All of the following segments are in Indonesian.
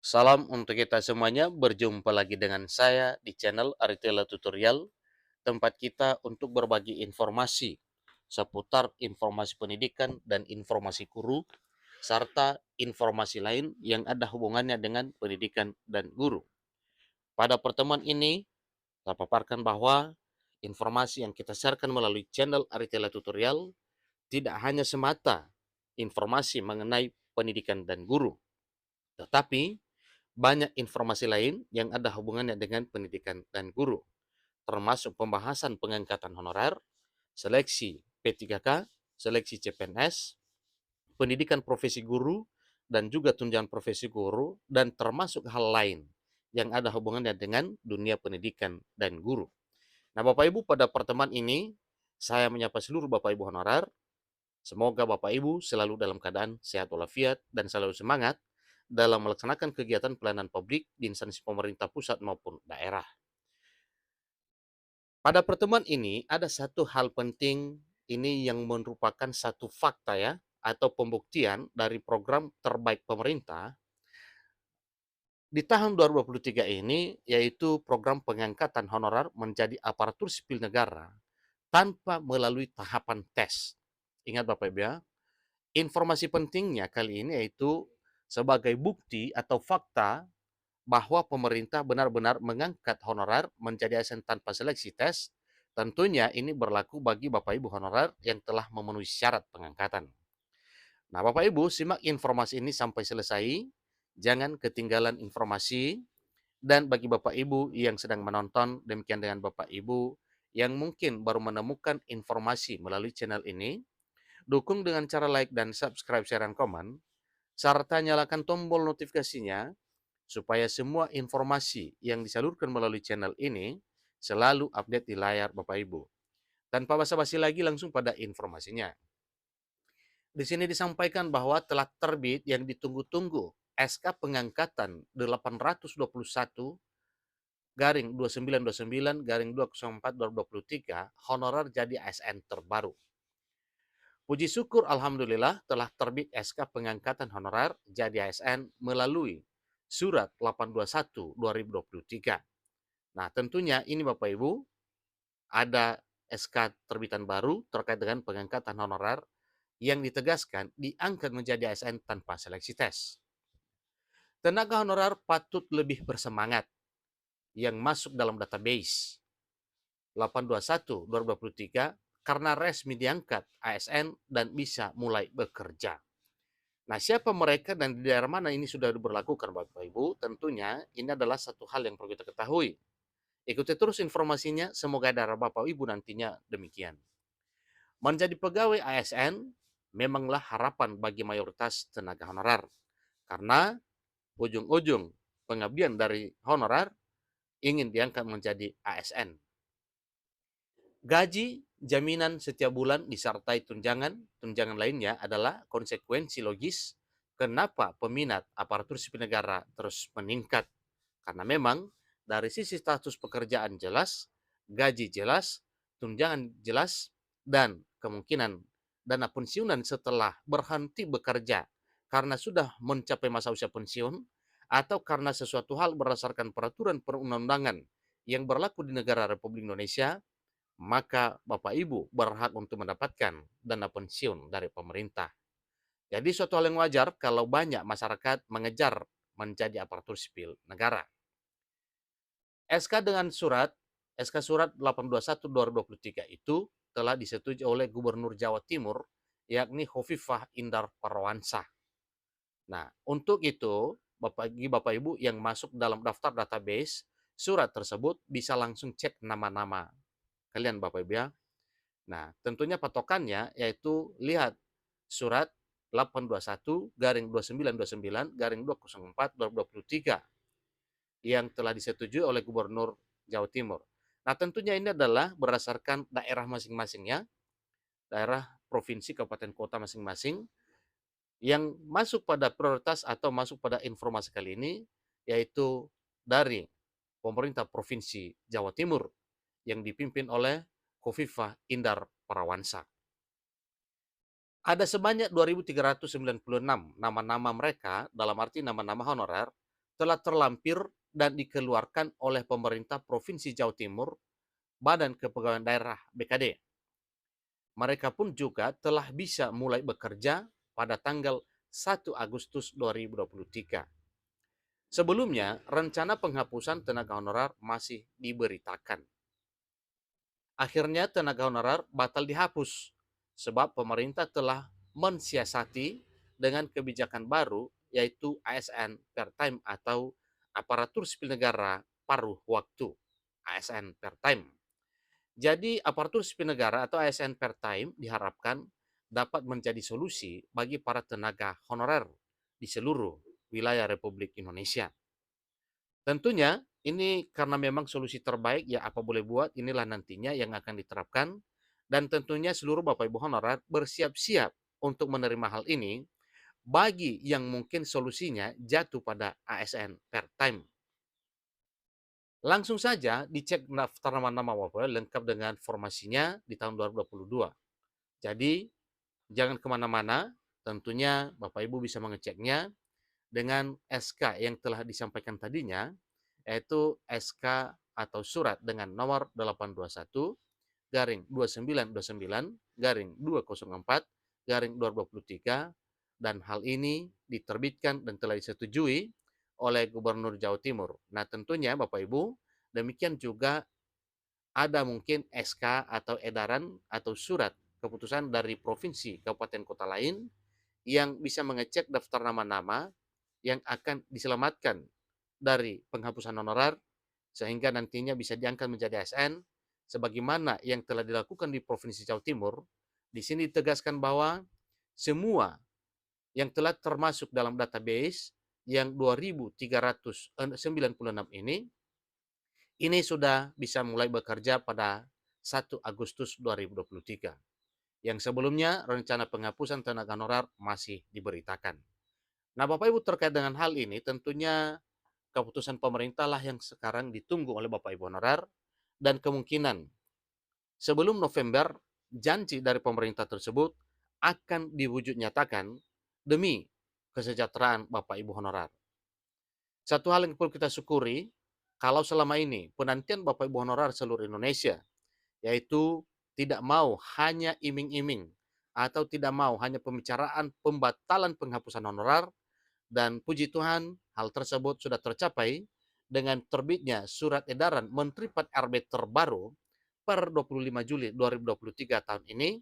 Salam untuk kita semuanya, berjumpa lagi dengan saya di channel Aritela Tutorial, tempat kita untuk berbagi informasi seputar informasi pendidikan dan informasi guru, serta informasi lain yang ada hubungannya dengan pendidikan dan guru. Pada pertemuan ini, saya paparkan bahwa informasi yang kita sharekan melalui channel Aritela Tutorial tidak hanya semata informasi mengenai pendidikan dan guru, tetapi banyak informasi lain yang ada hubungannya dengan pendidikan dan guru, termasuk pembahasan pengangkatan honorer, seleksi P3K, seleksi CPNS, pendidikan profesi guru, dan juga tunjangan profesi guru, dan termasuk hal lain yang ada hubungannya dengan dunia pendidikan dan guru. Nah, Bapak Ibu, pada pertemuan ini, saya menyapa seluruh Bapak Ibu honorer. Semoga Bapak Ibu selalu dalam keadaan sehat walafiat dan selalu semangat dalam melaksanakan kegiatan pelayanan publik di instansi pemerintah pusat maupun daerah. Pada pertemuan ini ada satu hal penting ini yang merupakan satu fakta ya atau pembuktian dari program terbaik pemerintah di tahun 2023 ini, yaitu program pengangkatan honorer menjadi aparatur sipil negara tanpa melalui tahapan tes. Ingat Bapak Ibu ya, informasi pentingnya kali ini yaitu sebagai bukti atau fakta bahwa pemerintah benar-benar mengangkat honorer menjadi ASN tanpa seleksi tes. Tentunya ini berlaku bagi Bapak Ibu honorer yang telah memenuhi syarat pengangkatan. Nah, Bapak Ibu, simak informasi ini sampai selesai. Jangan ketinggalan informasi. Dan bagi Bapak Ibu yang sedang menonton, demikian dengan Bapak Ibu yang mungkin baru menemukan informasi melalui channel ini, dukung dengan cara like dan subscribe, share, dan komen, serta nyalakan tombol notifikasinya supaya semua informasi yang disalurkan melalui channel ini selalu update di layar Bapak Ibu. Tanpa basa-basi lagi, langsung pada informasinya. Di sini disampaikan bahwa telah terbit yang ditunggu-tunggu SK pengangkatan 821 garing 2929 garing 204 2023 honorer jadi ASN terbaru. Puji syukur Alhamdulillah telah terbit SK pengangkatan honorer jadi ASN melalui Surat 821 2023. Nah, tentunya ini Bapak Ibu ada SK terbitan baru terkait dengan pengangkatan honorer yang ditegaskan diangkat menjadi ASN tanpa seleksi tes. Tenaga honorer patut lebih bersemangat yang masuk dalam database 821 2023 karena resmi diangkat ASN dan bisa mulai bekerja. Nah, siapa mereka dan di daerah mana ini sudah diberlakukan Bapak Ibu? Tentunya ini adalah satu hal yang perlu kita ketahui. Ikuti terus informasinya, semoga daerah Bapak Ibu nantinya demikian. Menjadi pegawai ASN memanglah harapan bagi mayoritas tenaga honorer. Karena ujung-ujung pengabdian dari honorer ingin diangkat menjadi ASN. Gaji, jaminan setiap bulan disertai tunjangan. Tunjangan lainnya adalah konsekuensi logis kenapa peminat aparatur sipil negara terus meningkat. Karena memang dari sisi status pekerjaan jelas, gaji jelas, tunjangan jelas, dan kemungkinan dana pensiunan setelah berhenti bekerja karena sudah mencapai masa usia pensiun atau karena sesuatu hal berdasarkan peraturan perundang-undangan yang berlaku di negara Republik Indonesia, maka Bapak Ibu berhak untuk mendapatkan dana pensiun dari pemerintah. Jadi suatu hal yang wajar kalau banyak masyarakat mengejar menjadi aparatur sipil negara. SK dengan surat SK Surat 821 2023 itu telah disetujui oleh Gubernur Jawa Timur, yakni Hovifah Indar Parawansa. Nah, untuk itu, bagi Bapak Ibu yang masuk dalam daftar database, surat tersebut bisa langsung cek nama-nama kalian Bapak Ibu ya. Nah, tentunya patokannya yaitu lihat surat 821 garing 2929 garing 204 2023 yang telah disetujui oleh Gubernur Jawa Timur. Nah, tentunya ini adalah berdasarkan daerah masing-masingnya, daerah provinsi, kabupaten, kota masing-masing yang masuk pada prioritas atau masuk pada informasi kali ini, yaitu dari pemerintah Provinsi Jawa Timur yang dipimpin oleh Khofifah Indar Parawansa. Ada sebanyak 2.396 nama-nama mereka, dalam arti nama-nama honorer, telah terlampir dan dikeluarkan oleh pemerintah Provinsi Jawa Timur, Badan Kepegawaian Daerah BKD. Mereka pun juga telah bisa mulai bekerja pada tanggal 1 Agustus 2023. Sebelumnya, rencana penghapusan tenaga honorer masih diberitakan. Akhirnya tenaga honorer batal dihapus sebab pemerintah telah mensiasati dengan kebijakan baru, yaitu ASN per time atau aparatur sipil negara paruh waktu, ASN per time. Jadi aparatur sipil negara atau ASN per time diharapkan dapat menjadi solusi bagi para tenaga honorer di seluruh wilayah Republik Indonesia. Tentunya ini karena memang solusi terbaik, ya apa boleh buat, inilah nantinya yang akan diterapkan, dan tentunya seluruh Bapak Ibu honorer bersiap-siap untuk menerima hal ini bagi yang mungkin solusinya jatuh pada ASN per time. Langsung saja dicek daftar nama-nama Bapak lengkap dengan formasinya di tahun 2022. Jadi jangan kemana-mana, tentunya Bapak Ibu bisa mengeceknya dengan SK yang telah disampaikan tadinya, yaitu SK atau surat dengan nomor 821 garing 2929 garing 204 garing 2023, dan hal ini diterbitkan dan telah disetujui oleh Gubernur Jawa Timur. Nah tentunya Bapak Ibu, demikian juga ada mungkin SK atau edaran atau surat keputusan dari provinsi, kabupaten, kota lain yang bisa mengecek daftar nama-nama yang akan diselamatkan dari penghapusan honorer sehingga nantinya bisa diangkat menjadi ASN sebagaimana yang telah dilakukan di Provinsi Jawa Timur. Di sini ditegaskan bahwa semua yang telah termasuk dalam database yang 2.396 ini sudah bisa mulai bekerja pada 1 Agustus 2023. Yang sebelumnya rencana penghapusan tenaga honorer masih diberitakan. Nah, Bapak Ibu, terkait dengan hal ini tentunya keputusan pemerintah lah yang sekarang ditunggu oleh Bapak Ibu honorer, dan kemungkinan sebelum November janji dari pemerintah tersebut akan diwujud nyatakan demi kesejahteraan Bapak Ibu honorer. Satu hal yang perlu kita syukuri, kalau selama ini penantian Bapak Ibu honorer seluruh Indonesia, yaitu tidak mau hanya iming-iming atau tidak mau hanya pembicaraan pembatalan penghapusan honorer, dan puji Tuhan hal tersebut sudah tercapai dengan terbitnya surat edaran Menteri PAT-RB terbaru per 25 Juli 2023 tahun ini,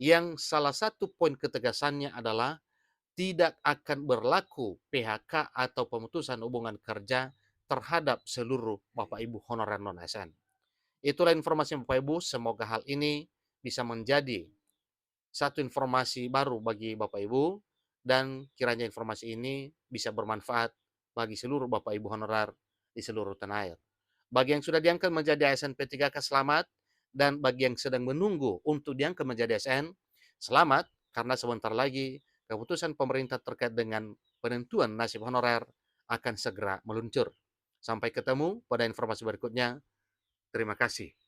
yang salah satu poin ketegasannya adalah tidak akan berlaku PHK atau pemutusan hubungan kerja terhadap seluruh Bapak Ibu honorer non-ASN. Itulah informasi Bapak Ibu, semoga hal ini bisa menjadi satu informasi baru bagi Bapak Ibu, dan kiranya informasi ini bisa bermanfaat bagi seluruh Bapak Ibu honorer di seluruh tanah air. Bagi yang sudah diangkat menjadi ASN P3K, selamat, dan bagi yang sedang menunggu untuk diangkat menjadi ASN, selamat, karena sebentar lagi keputusan pemerintah terkait dengan penentuan nasib honorer akan segera meluncur. Sampai ketemu pada informasi berikutnya. Terima kasih.